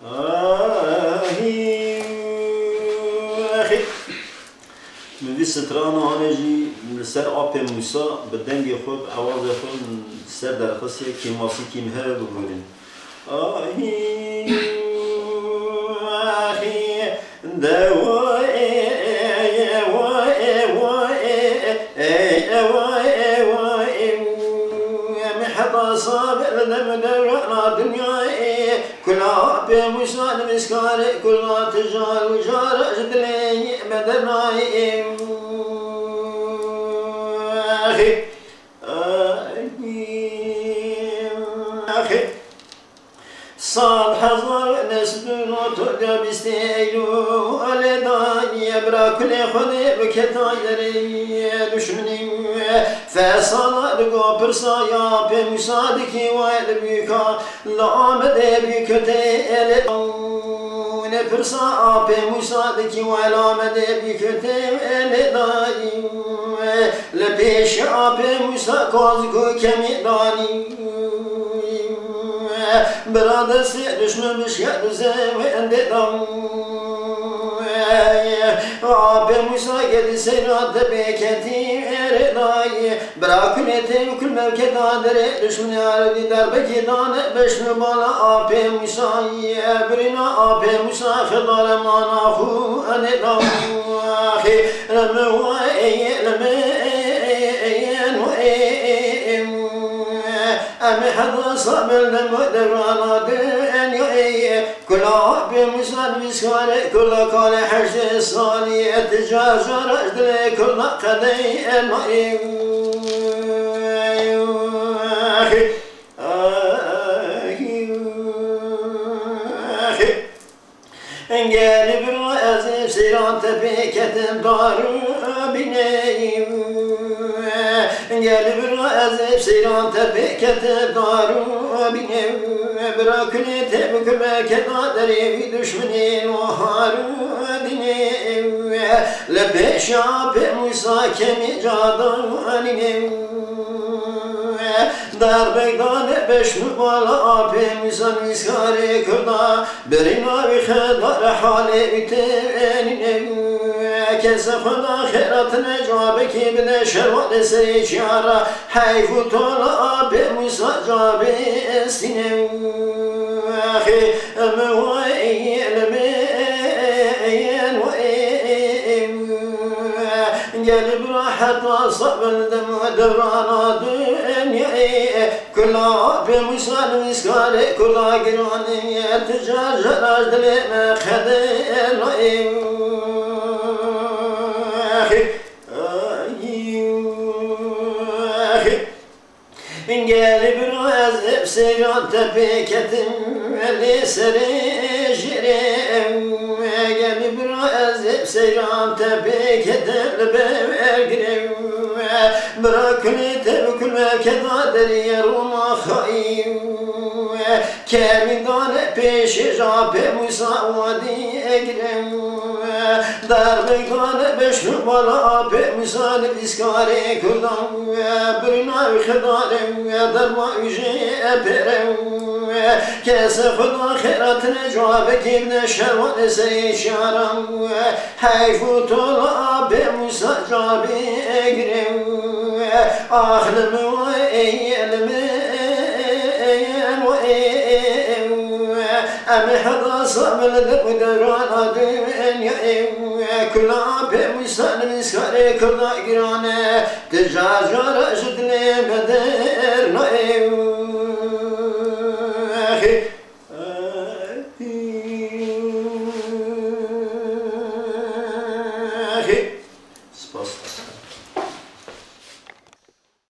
آهی آخی من ستران هانجی سر آب موسی به دنگ خود آواز خود سر در خاصی که ماسی کیم هر بودن آهی آخی كلها بمسان مسكار كلها تجار وجار جدلي بدناي أخي أخي صاد حضر نسبن وترقى بستيلو ألداني أبرا كل خذي بكتايري دشمني فصل رقا برصايا بمسادكي والبيكا لعامد بكتي ألدان برصا بمسادكي والعامد بكتي ألداني لبيش بمساكوزكو كميداني برادر سيدشنا مش يدوزه وندم عاب موسى قد سيرات بكتي رداي براكنتي وكل ملك دادر دشمن عربي دربك دان بشن بالا عاب موسى برنا عاب موسى خضر ما ناخو اندم اخي لما أم حدا صابر لمدر على دين يعي كل عاب مسان مسكار كل قال حج صاني اتجاز رجل كل قدي الماء أخي أخي انقلب رأسي سيران تبكة دار بني قلب الرأس سيران تبكت دارو بني براكني تبكم كدادري دشمني وهارو دني لبشاب موسى كمي جاداني در بيدان بشنو بالا آبي موسى مسكاري كردا برينا بخدار حالي بتاني كس خدا خيراتنا جوابك بن شروط سري شعرا حيث طلع بموسى جاب سنين أخي أموي المين وإن قلب راحت صعب الدم درانا دنيا كلها بموسى المسكار كلها قراني تجار جراج دلما خدين قلب الرأس بسيران تبكتم اللي سريجرم قلب الرأس بسيران تبكتم لبقرم براكني تبكل ما كذا يروما خايم كامدان بيش جاب موسى وادي اقرم دار بيقان بشنو بالا بموسى الاسكاري كردم برنا خدارم در ما يجي أبرم كاس خدا خيراتنا جوابك ابن شروان سري شارم حيث طلع بموسى جابي أقرم أخلم وإيلم أم حدا صامل درانا دنيا كل عاب مسان مسكاري كل قرانا تجاجر جدني مدر نائم